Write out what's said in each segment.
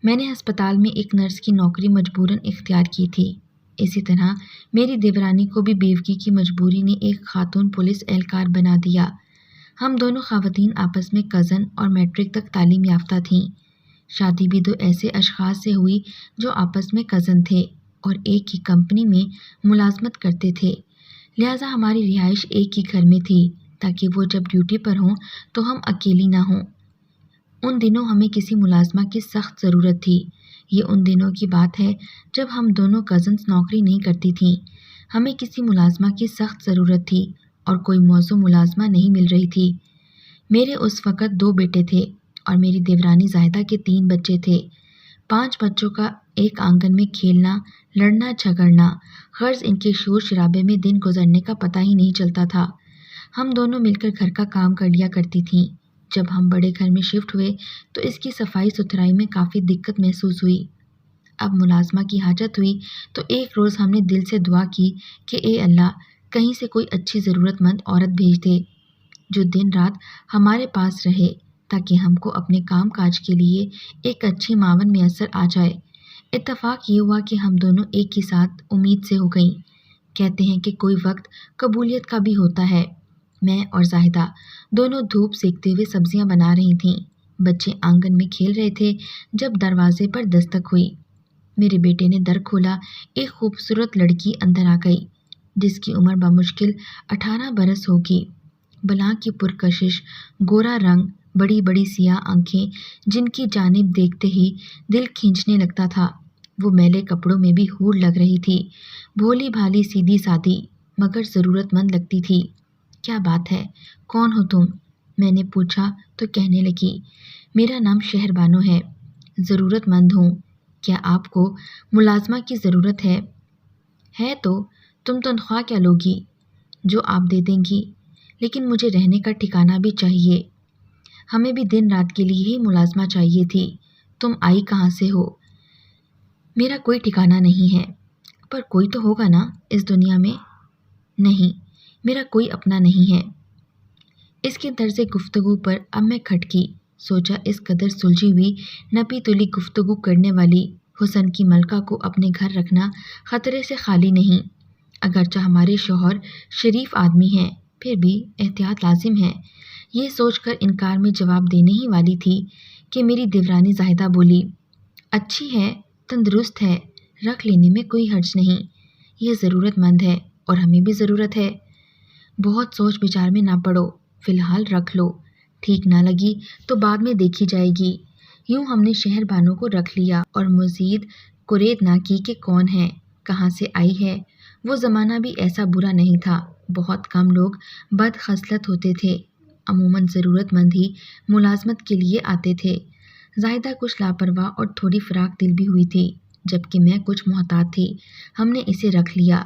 میں نے ہسپتال میں ایک نرس کی نوکری مجبوراً اختیار کی تھی۔ اسی طرح میری دیورانی کو بھی بیوگی کی مجبوری نے ایک خاتون پولیس اہلکار بنا دیا۔ ہم دونوں خواتین آپس میں کزن اور میٹرک تک تعلیم یافتہ تھیں۔ شادی بھی دو ایسے اشخاص سے ہوئی جو آپس میں کزن تھے اور ایک ہی کمپنی میں ملازمت کرتے تھے، لہٰذا ہماری رہائش ایک ہی گھر میں تھی تاکہ وہ جب ڈیوٹی پر ہوں تو ہم اکیلی نہ ہوں۔ ان دنوں ہمیں کسی ملازمہ کی سخت ضرورت تھی۔ یہ ان دنوں کی بات ہے جب ہم دونوں کزنز نوکری نہیں کرتی تھیں۔ ہمیں کسی ملازمہ کی سخت ضرورت تھی اور کوئی موزوں ملازمہ نہیں مل رہی تھی۔ میرے اس وقت 2 بیٹے تھے اور میری دیورانی زاہدہ کے 3 بچے تھے۔ 5 بچوں کا ایک آنگن میں کھیلنا، لڑنا جھگڑنا، غرض ان کے شور شرابے میں دن گزرنے کا پتہ ہی نہیں چلتا تھا۔ ہم دونوں مل کر گھر کا کام کر لیا کرتی تھیں۔ جب ہم بڑے گھر میں شفٹ ہوئے تو اس کی صفائی ستھرائی میں کافی دقت محسوس ہوئی۔ اب ملازمہ کی حاجت ہوئی تو ایک روز ہم نے دل سے دعا کی کہ اے اللہ، کہیں سے کوئی اچھی ضرورت مند عورت بھیج دے جو دن رات ہمارے پاس رہے تاکہ ہم کو اپنے کام کاج کے لیے ایک اچھی معاون میسر آ جائے۔ اتفاق یہ ہوا کہ ہم دونوں ایک ہی ساتھ امید سے ہو گئیں۔ کہتے ہیں کہ کوئی وقت قبولیت کا بھی ہوتا ہے۔ میں اور زاہدہ دونوں دھوپ سیکتے ہوئے سبزیاں بنا رہی تھیں۔ بچے آنگن میں کھیل رہے تھے جب دروازے پر دستک ہوئی۔ میرے بیٹے نے در کھولا۔ ایک خوبصورت لڑکی اندر آ گئی جس کی عمر بمشکل 18 برس ہوگی۔ بلاں کی پرکشش، گورا رنگ، بڑی بڑی سیاہ آنکھیں جن کی جانب دیکھتے ہی دل کھینچنے لگتا تھا۔ وہ میلے کپڑوں میں بھی حور لگ رہی تھی، بھولی بھالی سیدھی سادی مگر ضرورت مند لگتی تھی۔ کیا بات ہے، کون ہو تم؟ میں نے پوچھا تو کہنے لگی، میرا نام شہر بانو ہے، ضرورت مند ہوں۔ کیا آپ کو ملازمہ کی ضرورت ہے؟ ہے تو تم تنخواہ کیا لوگی؟ جو آپ دے دیں گی، لیکن مجھے رہنے کا ٹھکانہ بھی چاہیے۔ ہمیں بھی دن رات کے لیے ہی ملازمہ چاہیے تھی۔ تم آئی کہاں سے ہو؟ میرا کوئی ٹھکانہ نہیں ہے، پر کوئی تو ہوگا نا اس دنیا میں؟ نہیں، میرا کوئی اپنا نہیں ہے۔ اس کے طرز گفتگو پر اب میں کھٹکی۔ سوچا اس قدر سلجھی ہوئی نپی تلی گفتگو کرنے والی حسن کی ملکہ کو اپنے گھر رکھنا خطرے سے خالی نہیں۔ اگرچہ ہمارے شوہر شریف آدمی ہیں، پھر بھی احتیاط لازم ہے۔ یہ سوچ کر انکار میں جواب دینے ہی والی تھی کہ میری دیورانی زاہدہ بولی، اچھی ہے، تندرست ہے، رکھ لینے میں کوئی حرج نہیں۔ یہ ضرورت مند ہے اور ہمیں بھی ضرورت ہے۔ بہت سوچ بچار میں نہ پڑو، فی الحال رکھ لو، ٹھیک نہ لگی تو بعد میں دیکھی جائے گی۔ یوں ہم نے شہر بانو کو رکھ لیا اور مزید کرید نہ کی کہ کون ہے، کہاں سے آئی ہے۔ وہ زمانہ بھی ایسا برا نہیں تھا، بہت کم لوگ بد خصلت ہوتے تھے، عموماً ضرورت مند ہی ملازمت کے لیے آتے تھے۔ زاہدہ کچھ لاپرواہ اور تھوڑی فراق دل بھی ہوئی تھی، جبکہ میں کچھ محتاط تھی۔ ہم نے اسے رکھ لیا۔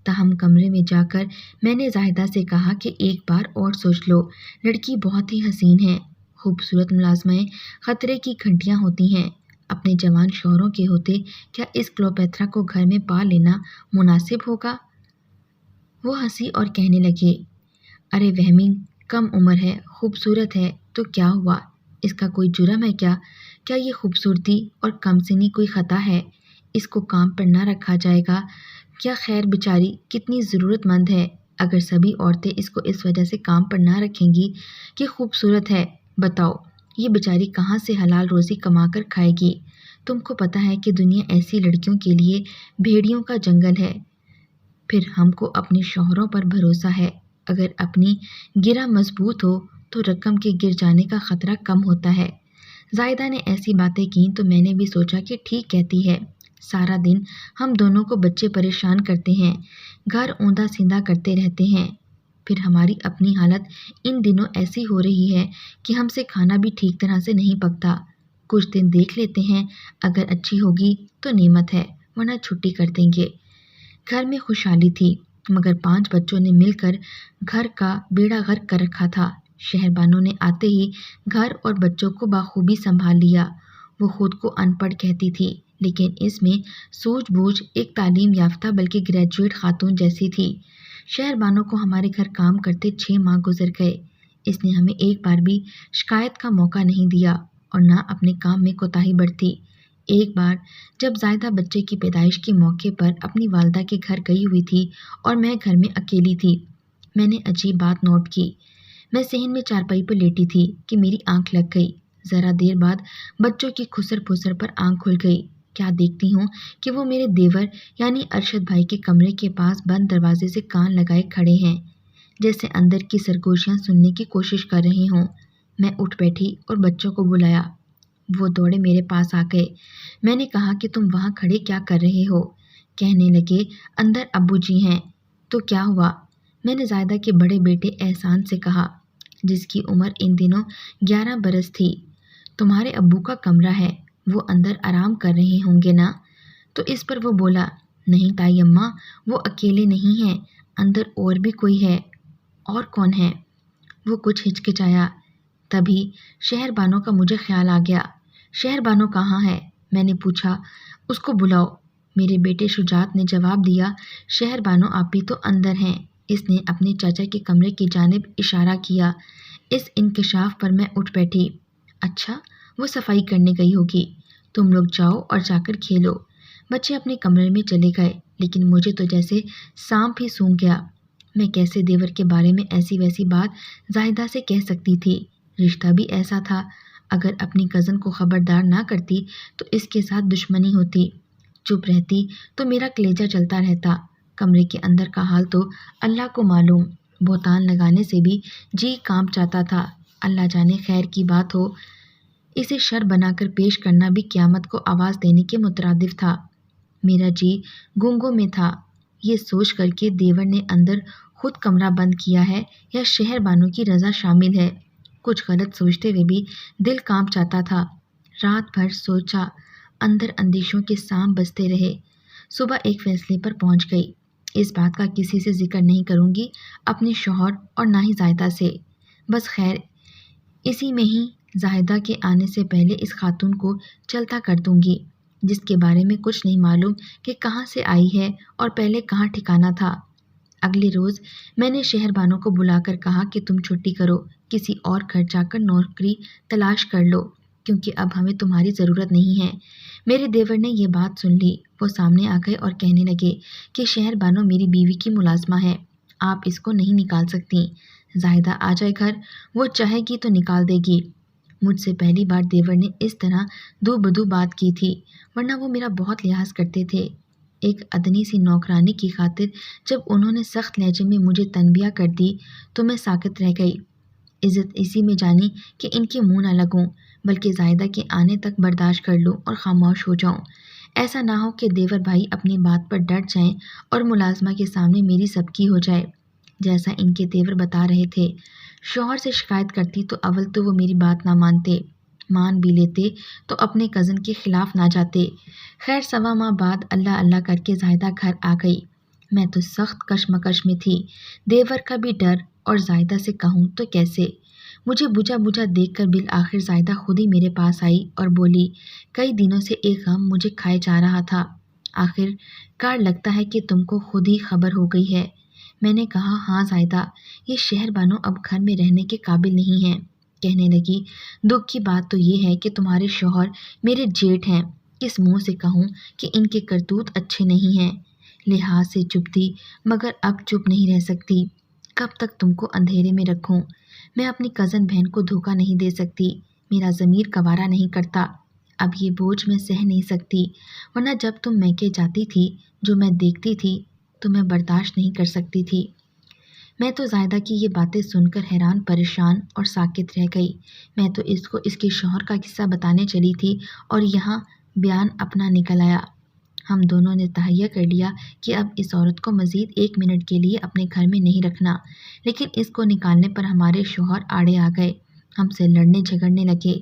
تاہم کمرے میں جا کر میں نے زاہدہ سے کہا کہ ایک بار اور سوچ لو، لڑکی بہت ہی حسین ہے۔ خوبصورت ملازمیں خطرے کی گھنٹیاں ہوتی ہیں۔ اپنے جوان شوہروں کے ہوتے کیا اس کلوپیٹرا کو گھر میں پال لینا مناسب ہوگا؟ وہ ہنسی اور کہنے لگے، ارے وہمی، کم عمر ہے، خوبصورت ہے تو کیا ہوا؟ اس کا کوئی جرم ہے کیا؟ کیا یہ خوبصورتی اور کم سنی کوئی خطا ہے؟ اس کو کام پر نہ رکھا جائے گا کیا؟ خیر بیچاری کتنی ضرورت مند ہے۔ اگر سبھی عورتیں اس کو اس وجہ سے کام پر نہ رکھیں گی کہ خوبصورت ہے، بتاؤ یہ بیچاری کہاں سے حلال روزی کما کر کھائے گی؟ تم کو پتہ ہے کہ دنیا ایسی لڑکیوں کے لیے بھیڑیوں کا جنگل ہے۔ پھر ہم کو اپنے شوہروں پر بھروسہ ہے، اگر اپنی گرہ مضبوط ہو تو رقم کے گر جانے کا خطرہ کم ہوتا ہے۔ زاہدہ نے ایسی باتیں کیں تو میں نے بھی سوچا کہ ٹھیک کہتی ہے۔ سارا دن ہم دونوں کو بچے پریشان کرتے ہیں، گھر اوندا سیندا کرتے رہتے ہیں، پھر ہماری اپنی حالت ان دنوں ایسی ہو رہی ہے کہ ہم سے کھانا بھی ٹھیک طرح سے نہیں پکتا۔ کچھ دن دیکھ لیتے ہیں، اگر اچھی ہوگی تو نعمت ہے، ورنہ چھٹی کر دیں گے۔ گھر میں خوشحالی تھی، مگر 5 بچوں نے مل کر گھر کا بیڑا غرق کر رکھا تھا۔ شہر بانو نے آتے ہی گھر اور بچوں کو بخوبی سنبھال لیا۔ وہ خود کو ان پڑھ کہتی تھی، لیکن اس میں سوجھ بوجھ ایک تعلیم یافتہ بلکہ گریجویٹ خاتون جیسی تھی۔ شہر بانو کو ہمارے گھر کام کرتے 6 ماہ گزر گئے۔ اس نے ہمیں ایک بار بھی شکایت کا موقع نہیں دیا اور نہ اپنے کام میں کوتاہی برتی۔ ایک بار جب زائدہ بچے کی پیدائش کے موقع پر اپنی والدہ کے گھر گئی ہوئی تھی اور میں گھر میں اکیلی تھی، میں نے عجیب بات نوٹ کی۔ میں صحن میں چارپائی پر لیٹی تھی کہ میری آنکھ لگ گئی۔ ذرا دیر بعد بچوں کی کھسر پھسر پر آنکھ کھل گئی۔ کیا دیکھتی ہوں کہ وہ میرے دیور یعنی ارشد بھائی کے کمرے کے پاس بند دروازے سے کان لگائے کھڑے ہیں، جیسے اندر کی سرگوشیاں سننے کی کوشش کر رہے ہوں۔ میں اٹھ بیٹھی اور بچوں کو بلایا۔ وہ دوڑے میرے پاس آ گئے۔ میں نے کہا کہ تم وہاں کھڑے کیا کر رہے ہو؟ کہنے لگے اندر ابو جی ہیں۔ تو کیا ہوا؟ میں نے زائدہ کے بڑے بیٹے احسان سے کہا، جس کی عمر ان دنوں 11 برس تھی۔ تمہارے ابو کا کمرہ ہے، وہ اندر آرام کر رہے ہوں گے نا؟ تو اس پر وہ بولا، نہیں تائی اماں، وہ اکیلے نہیں ہیں، اندر اور بھی کوئی ہے۔ اور کون ہے؟ وہ کچھ ہچکچایا۔ تبھی شہر بانو کا مجھے خیال آ گیا۔ شہر بانو کہاں ہے؟ میں نے پوچھا۔ اس کو بلاؤ۔ میرے بیٹے شجاعت نے جواب دیا، شہر بانو آپی تو اندر ہیں۔ اس نے اپنے چاچا کے کمرے کی جانب اشارہ کیا۔ اس انکشاف پر میں اٹھ بیٹھی۔ اچھا، وہ صفائی کرنے گئی ہوگی، تم لوگ جاؤ اور جا کر کھیلو۔ بچے اپنے کمرے میں چلے گئے، لیکن مجھے تو جیسے سانپ ہی سونگھ گیا۔ میں کیسے دیور کے بارے میں ایسی ویسی بات زاہدہ سے کہہ سکتی تھی؟ رشتہ بھی ایسا تھا، اگر اپنی کزن کو خبردار نہ کرتی تو اس کے ساتھ دشمنی ہوتی۔ چپ رہتی تو میرا کلیجہ چلتا رہتا۔ کمرے کے اندر کا حال تو اللہ کو معلوم، بہتان لگانے سے بھی جی کانپ جاتا تھا۔ اللہ جانے خیر کی بات ہو، اسے شر بنا کر پیش کرنا بھی قیامت کو آواز دینے کے مترادف تھا۔ میرا جی گونگوں میں تھا، یہ سوچ کر کہ دیور نے اندر خود کمرہ بند کیا ہے یا شہر بانو کی رضا شامل ہے۔ کچھ غلط سوچتے ہوئے بھی دل کانپ جاتا تھا۔ رات بھر سوچا، اندر اندیشوں کے سام بجتے رہے۔ صبح ایک فیصلے پر پہنچ گئی۔ اس بات کا کسی سے ذکر نہیں کروں گی، اپنے شوہر اور نہ ہی زائدہ سے۔ بس خیر اسی میں ہی زاہدہ کے آنے سے پہلے اس خاتون کو چلتا کر دوں گی، جس کے بارے میں کچھ نہیں معلوم کہ کہاں سے آئی ہے اور پہلے کہاں ٹھکانا تھا۔ اگلے روز میں نے شہر بانو کو بلا کر کہا کہ تم چھٹی کرو، کسی اور گھر جا کر نوکری تلاش کر لو، کیونکہ اب ہمیں تمہاری ضرورت نہیں ہے۔ میرے دیور نے یہ بات سن لی۔ وہ سامنے آ گئے اور کہنے لگے کہ شہر بانو میری بیوی کی ملازمہ ہے، آپ اس کو نہیں نکال سکتی۔ زاہدہ آ جائے گھر، وہ چاہے گی تو نکال دے گی۔ مجھ سے پہلی بار دیور نے اس طرح دو بدو بات کی تھی، ورنہ وہ میرا بہت لحاظ کرتے تھے۔ ایک ادنی سی نوکرانی کی خاطر جب انہوں نے سخت لہجے میں مجھے تنبیہ کر دی تو میں ساکت رہ گئی۔ عزت اسی میں جانی کہ ان کے منہ نہ لگوں، بلکہ زائدہ کے آنے تک برداشت کر لوں اور خاموش ہو جاؤں۔ ایسا نہ ہو کہ دیور بھائی اپنی بات پر ڈٹ جائیں اور ملازمہ کے سامنے میری سبکی ہو جائے، جیسا ان کے دیور بتا رہے تھے۔ شوہر سے شکایت کرتی تو اول تو وہ میری بات نہ مانتے، مان بھی لیتے تو اپنے کزن کے خلاف نہ جاتے۔ خیر 1.25 ماہ بعد اللہ اللہ کر کے زاہدہ گھر آ گئی۔ میں تو سخت کشمکش میں تھی، دیور کا بھی ڈر، اور زاہدہ سے کہوں تو کیسے؟ مجھے بجھا بجھا دیکھ کر بالآخر زاہدہ خود ہی میرے پاس آئی اور بولی، کئی دنوں سے ایک غم مجھے کھائے جا رہا تھا، آخر کار لگتا ہے کہ تم کو خود ہی خبر ہو گئی ہے۔ میں نے کہا، ہاں زاہدہ، یہ شہر بانو اب گھر میں رہنے کے قابل نہیں ہے۔ کہنے لگی، دکھ کی بات تو یہ ہے کہ تمہارے شوہر میرے جیٹھ ہیں، کس منہ سے کہوں کہ ان کے کرتوت اچھے نہیں ہیں۔ لحاظ سے چپ تھی، مگر اب چپ نہیں رہ سکتی۔ کب تک تم کو اندھیرے میں رکھوں؟ میں اپنی کزن بہن کو دھوکہ نہیں دے سکتی، میرا ضمیر گوارا نہیں کرتا۔ اب یہ بوجھ میں سہ نہیں سکتی، ورنہ جب تم میکے جاتی تھی جو میں دیکھتی تھی تو میں برداشت نہیں کر سکتی تھی۔ میں تو زاہدہ کی یہ باتیں سن کر حیران پریشان اور ساکت رہ گئی۔ میں تو اس کو اس کے شوہر کا قصہ بتانے چلی تھی اور یہاں بیان اپنا نکل آیا۔ ہم دونوں نے تہیہ کر لیا کہ اب اس عورت کو مزید 1 منٹ کے لیے اپنے گھر میں نہیں رکھنا، لیکن اس کو نکالنے پر ہمارے شوہر آڑے آ گئے، ہم سے لڑنے جھگڑنے لگے۔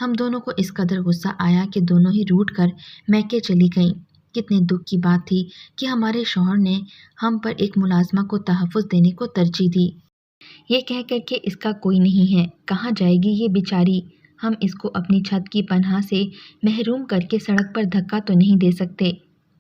ہم دونوں کو اس قدر غصہ آیا کہ دونوں ہی روٹھ کر میکے چلی گئیں۔ کتنے دکھ کی بات تھی کہ ہمارے شوہر نے ہم پر ایک ملازمہ کو تحفظ دینے کو ترجیح دی، یہ کہہ کر کہ اس کا کوئی نہیں ہے، کہاں جائے گی یہ بیچاری، ہم اس کو اپنی چھت کی پناہ سے محروم کر کے سڑک پر دھکا تو نہیں دے سکتے۔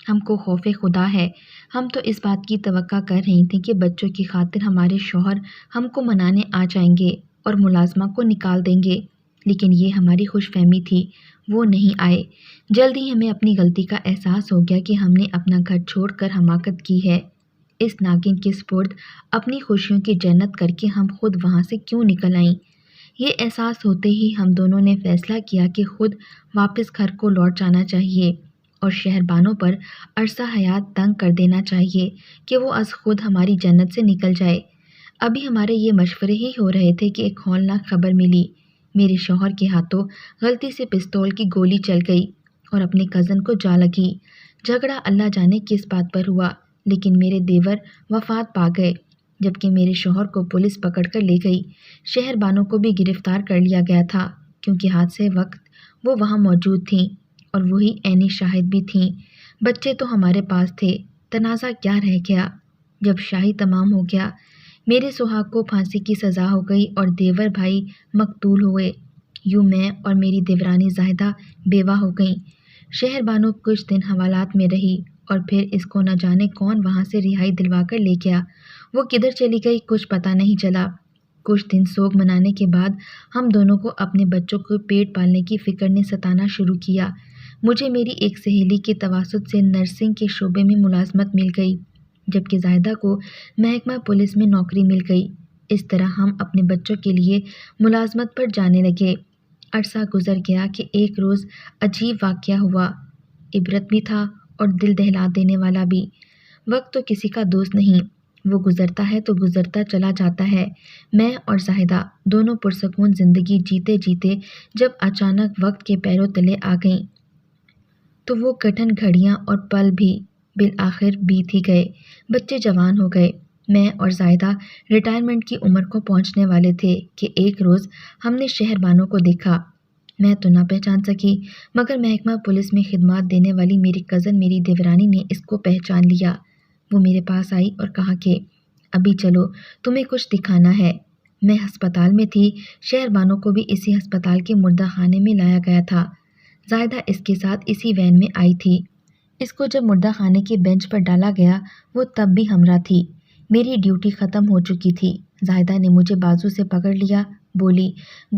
ہم کو خوف خدا ہے۔ ہم تو اس بات کی توقع کر رہی تھیں کہ بچوں کی خاطر ہمارے شوہر ہم کو منانے آ جائیں گے اور ملازمہ کو نکال دیں گے، لیکن یہ ہماری خوش فہمی تھی، وہ نہیں آئے۔ جلد ہی ہمیں اپنی غلطی کا احساس ہو گیا کہ ہم نے اپنا گھر چھوڑ کر حماقت کی ہے۔ اس ناگن کے سپرد اپنی خوشیوں کی جنت کر کے ہم خود وہاں سے کیوں نکل آئیں؟ یہ احساس ہوتے ہی ہم دونوں نے فیصلہ کیا کہ خود واپس گھر کو لوٹ جانا چاہیے اور شہربانوں پر عرصہ حیات تنگ کر دینا چاہیے کہ وہ از خود ہماری جنت سے نکل جائے۔ ابھی ہمارے یہ مشورے ہی ہو رہے تھے کہ ایک ہولناک خبر ملی۔ میرے شوہر کے ہاتھوں غلطی سے پستول کی گولی چل گئی اور اپنے کزن کو جا لگی۔ جھگڑا اللہ جانے کس بات پر ہوا، لیکن میرے دیور وفات پا گئے، جبکہ میرے شوہر کو پولیس پکڑ کر لے گئی۔ شہربانوں کو بھی گرفتار کر لیا گیا تھا کیونکہ حادثے وقت وہ وہاں موجود تھیں اور وہی عینی شاہد بھی تھیں۔ بچے تو ہمارے پاس تھے، تنازع کیا رہ گیا؟ جب شاہی تمام ہو گیا، میرے سہاگ کو پھانسی کی سزا ہو گئی اور دیور بھائی مقتول ہوئے۔ یوں میں اور میری دیورانی زاہدہ بیوہ ہو گئیں۔ شہربانو کچھ دن حوالات میں رہی اور پھر اس کو نہ جانے کون وہاں سے رہائی دلوا کر لے گیا۔ وہ کدھر چلی گئی کچھ پتہ نہیں چلا۔ کچھ دن سوگ منانے کے بعد ہم دونوں کو اپنے بچوں کو پیٹ پالنے کی فکر نے ستانا شروع کیا۔ مجھے میری ایک سہیلی کے تواسط سے نرسنگ کے شعبے میں ملازمت مل گئی، جبکہ زاہدہ کو محکمہ پولیس میں نوکری مل گئی۔ اس طرح ہم اپنے بچوں کے لیے ملازمت پر جانے لگے۔ عرصہ گزر گیا کہ ایک روز عجیب واقعہ ہوا، عبرت بھی تھا اور دل دہلا دینے والا بھی۔ وقت تو کسی کا دوست نہیں، وہ گزرتا ہے تو گزرتا چلا جاتا ہے۔ میں اور زاہدہ دونوں پرسکون زندگی جیتے جیتے جب اچانک وقت کے پیروں تلے آ گئیں تو وہ کٹھن گھڑیاں اور پل بھی بالآخر بیت ہی گئے۔ بچے جوان ہو گئے۔ میں اور زاہدہ ریٹائرمنٹ کی عمر کو پہنچنے والے تھے کہ ایک روز ہم نے شہربانوں کو دیکھا۔ میں تو نہ پہچان سکی، مگر محکمہ پولیس میں خدمات دینے والی میری کزن میری دیورانی نے اس کو پہچان لیا۔ وہ میرے پاس آئی اور کہا کہ ابھی چلو، تمہیں کچھ دکھانا ہے۔ میں ہسپتال میں تھی، شہربانوں کو بھی اسی ہسپتال کے مردہ خانے میں لایا گیا تھا۔ زاہدہ اس کے ساتھ اسی وین میں آئی تھی۔ اس کو جب مردہ خانے کے بینچ پر ڈالا گیا وہ تب بھی ہمراہ تھی۔ میری ڈیوٹی ختم ہو چکی تھی۔ زاہدہ نے مجھے بازو سے پکڑ لیا، بولی،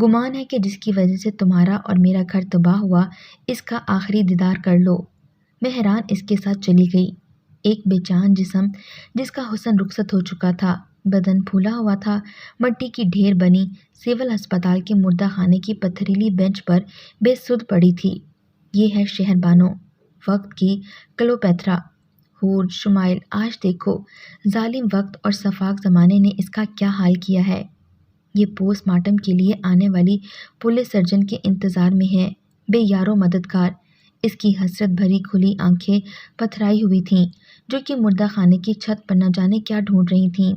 گمان ہے کہ جس کی وجہ سے تمہارا اور میرا گھر تباہ ہوا، اس کا آخری دیدار کر لو۔ میں حیران اس کے ساتھ چلی گئی۔ ایک بے جان جسم جس کا حسن رخصت ہو چکا تھا، بدن پھولا ہوا تھا، مٹی کی ڈھیر بنی سول ہسپتال کے مردہ خانے کی پتھریلی بینچ پر بے سدھ پڑی تھی۔ یہ ہے شہربانو، وقت کی کلوپیترا۔ حور شمائل، آج دیکھو، ظالم وقت اور سفاک زمانے نے اس کا کیا حال کیا ہے۔ یہ پوسٹ مارٹم کے لیے آنے والی پولیس سرجن کے انتظار میں ہے، بے یارو مددگار۔ اس کی حسرت بھری کھلی آنکھیں پتھرائی ہوئی تھیں جو کہ مردہ خانے کی چھت پر نہ جانے کیا ڈھونڈ رہی تھیں۔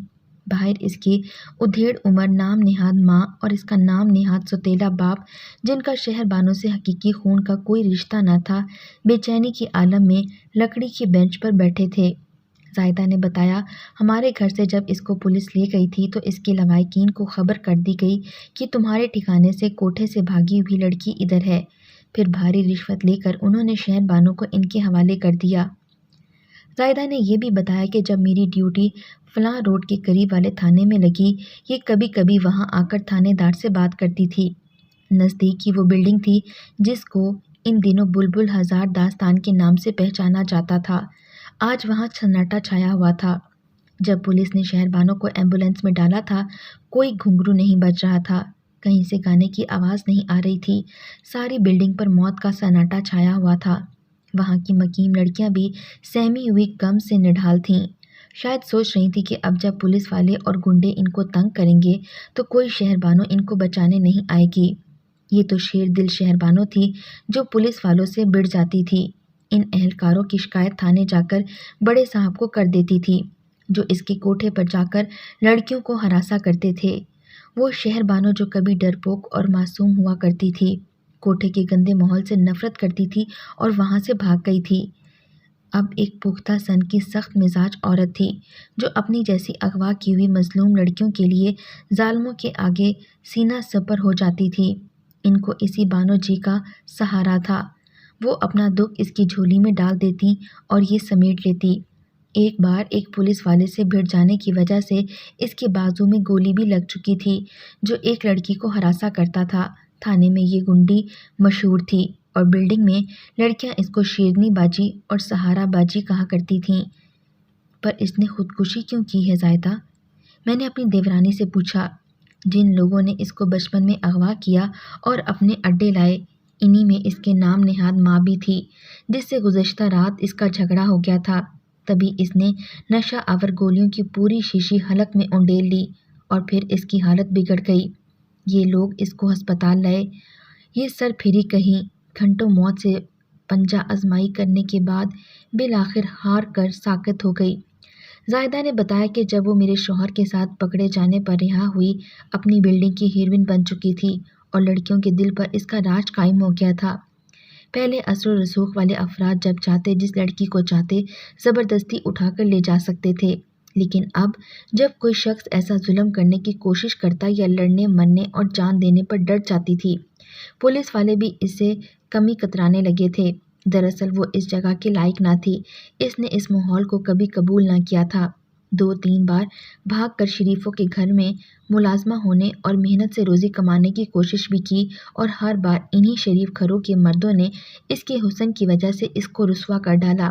باہر اس کی ادھیڑ عمر نام نہاد ماں اور اس کا نام نہاد سوتیلا باپ، جن کا شہربانوں سے حقیقی خون کا کوئی رشتہ نہ تھا، بے چینی کے عالم میں لکڑی کے بینچ پر بیٹھے تھے۔ زاہدہ نے بتایا، ہمارے گھر سے جب اس کو پولیس لے گئی تھی تو اس کے لواحقین کو خبر کر دی گئی کہ تمہارے ٹھکانے سے کوٹھے سے بھاگی ہوئی لڑکی ادھر ہے۔ پھر بھاری رشوت لے کر انہوں نے شہربانوں کو ان کے حوالے کر دیا۔ زاہدہ نے یہ بھی بتایا کہ جب میری ڈیوٹی فلاں روڈ کے قریب والے تھانے میں لگی، یہ کبھی کبھی وہاں آ کر تھانے دار سے بات کرتی تھی۔ نزدیک کی وہ بلڈنگ تھی جس کو ان دنوں بلبل ہزار داستان کے نام سے پہچانا جاتا تھا۔ آج وہاں سناٹا چھایا ہوا تھا۔ جب پولیس نے شہربانوں کو ایمبولینس میں ڈالا تھا، کوئی گھنگرو نہیں بج رہا تھا، کہیں سے گانے کی آواز نہیں آ رہی تھی۔ ساری بلڈنگ پر موت کا سناٹا چھایا ہوا تھا۔ وہاں کی مکیم لڑکیاں بھی سہمی ہوئی غم سے نڈھال تھیں، شاید سوچ رہی تھی کہ اب جب پولیس والے اور گنڈے ان کو تنگ کریں گے تو کوئی شہربانو ان کو بچانے نہیں آئے گی۔ یہ تو شیر دل شہربانو تھی جو پولیس والوں سے بڑھ جاتی تھی۔ ان اہلکاروں کی شکایت تھانے جا کر بڑے صاحب کو کر دیتی تھی، جو اس کے کوٹھے پر جا کر لڑکیوں کو ہراسا کرتے تھے۔ وہ شہربانو جو کبھی ڈرپوک اور معصوم ہوا کرتی تھی، کوٹھے کے گندے ماحول سے نفرت کرتی تھی اور وہاں سے بھاگ گئی تھی، اب ایک پختہ سن کی سخت مزاج عورت تھی جو اپنی جیسی اغوا کی ہوئی مظلوم لڑکیوں کے لیے ظالموں کے آگے سینہ سپر ہو جاتی تھی۔ ان کو اسی بانو جی کا سہارا تھا۔ وہ اپنا دکھ اس کی جھولی میں ڈال دیتی اور یہ سمیٹ لیتی۔ ایک بار ایک پولیس والے سے بھڑ جانے کی وجہ سے اس کے بازو میں گولی بھی لگ چکی تھی، جو ایک لڑکی کو ہراسا کرتا تھا۔ تھانے میں یہ گنڈی مشہور تھی اور بلڈنگ میں لڑکیاں اس کو شیرنی باجی اور سہارا باجی کہا کرتی تھیں۔ پر اس نے خودکشی کیوں کی ہے زائدہ؟ میں نے اپنی دیورانی سے پوچھا۔ جن لوگوں نے اس کو بچپن میں اغوا کیا اور اپنے اڈے لائے، انہی میں اس کے نام نہاد ماں بھی تھی، جس سے گزشتہ رات اس کا جھگڑا ہو گیا تھا۔ تبھی اس نے نشہ آور گولیوں کی پوری شیشی حلق میں انڈیل لی اور پھر اس کی حالت بگڑ گئی۔ یہ لوگ اس کو ہسپتال لائے، یہ سر پھری کہیں، گھنٹوں موت سے پنجہ ازمائی کرنے کے بعد بالآخر ہار کر ساکت ہو گئی۔ زائدہ نے بتایا کہ جب وہ میرے شوہر کے ساتھ پکڑے جانے پر رہا ہوئی اپنی بلڈنگ کی ہیروئن بن چکی تھی اور لڑکیوں کے دل پر اس کا راج قائم ہو گیا تھا۔ پہلے اثر و رسوخ والے افراد جب چاہتے جس لڑکی کو چاہتے زبردستی اٹھا کر لے جا سکتے تھے، لیکن اب جب کوئی شخص ایسا ظلم کرنے کی کوشش کرتا یا لڑنے مرنے اور جان دینے پر ڈٹ جاتی تھی، پولیس والے بھی اس سے کمی کترانے لگے تھے۔ دراصل وہ اس جگہ کے لائق نہ تھی، اس نے اس ماحول کو کبھی قبول نہ کیا تھا۔ 2-3 بار بھاگ کر شریفوں کے گھر میں ملازمہ ہونے اور محنت سے روزی کمانے کی کوشش بھی کی اور ہر بار انہی شریف گھروں کے مردوں نے اس کے حسن کی وجہ سے اس کو رسوا کر ڈالا۔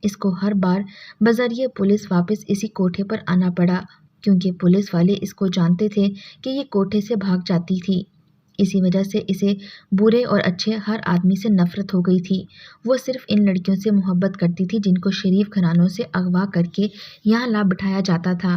اس کو ہر بار بذریعہ پولیس واپس اسی کوٹھے پر آنا پڑا، کیونکہ پولیس والے اس کو جانتے تھے کہ یہ کوٹھے سے بھاگ جاتی تھی۔ اسی وجہ سے اسے برے اور اچھے ہر آدمی سے نفرت ہو گئی تھی۔ وہ صرف ان لڑکیوں سے محبت کرتی تھی جن کو شریف گھرانوں سے اغوا کر کے یہاں لا بٹھایا جاتا تھا۔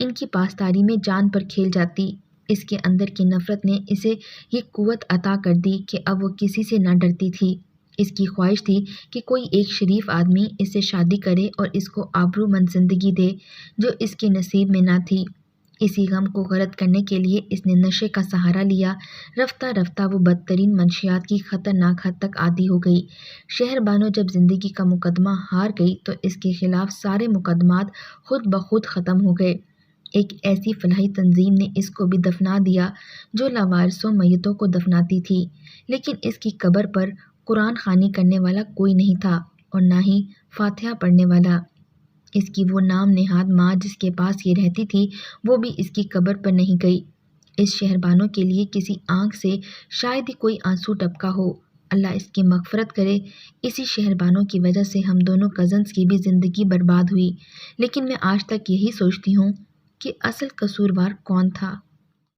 ان کی پاسداری میں جان پر کھیل جاتی۔ اس کے اندر کی نفرت نے اسے یہ قوت عطا کر دی کہ اب وہ کسی سے نہ ڈرتی تھی۔ اس کی خواہش تھی کہ کوئی ایک شریف آدمی اس سے شادی کرے اور اس کو آبرومند زندگی دے، جو اس کے نصیب میں نہ تھی۔ اسی غم کو غلط کرنے کے لیے اس نے نشے کا سہارا لیا۔ رفتہ رفتہ وہ بدترین منشیات کی خطرناک حد تک عادی ہو گئی۔ شہر بانو جب زندگی کا مقدمہ ہار گئی تو اس کے خلاف سارے مقدمات خود بخود ختم ہو گئے۔ ایک ایسی فلاحی تنظیم نے اس کو بھی دفنا دیا جو لاوارثوں میتوں کو دفناتی تھی، لیکن اس کی قبر پر قرآن خوانی کرنے والا کوئی نہیں تھا اور نہ ہی فاتحہ پڑھنے والا۔ اس کی وہ نام نہاد ماں جس کے پاس یہ رہتی تھی، وہ بھی اس کی قبر پر نہیں گئی۔ اس شہر بانو کے لیے کسی آنکھ سے شاید ہی کوئی آنسو ٹپکا ہو۔ اللہ اس کی مغفرت کرے۔ اسی شہر بانو کی وجہ سے ہم دونوں کزنز کی بھی زندگی برباد ہوئی، لیکن میں آج تک یہی سوچتی ہوں کہ اصل قصوروار کون تھا۔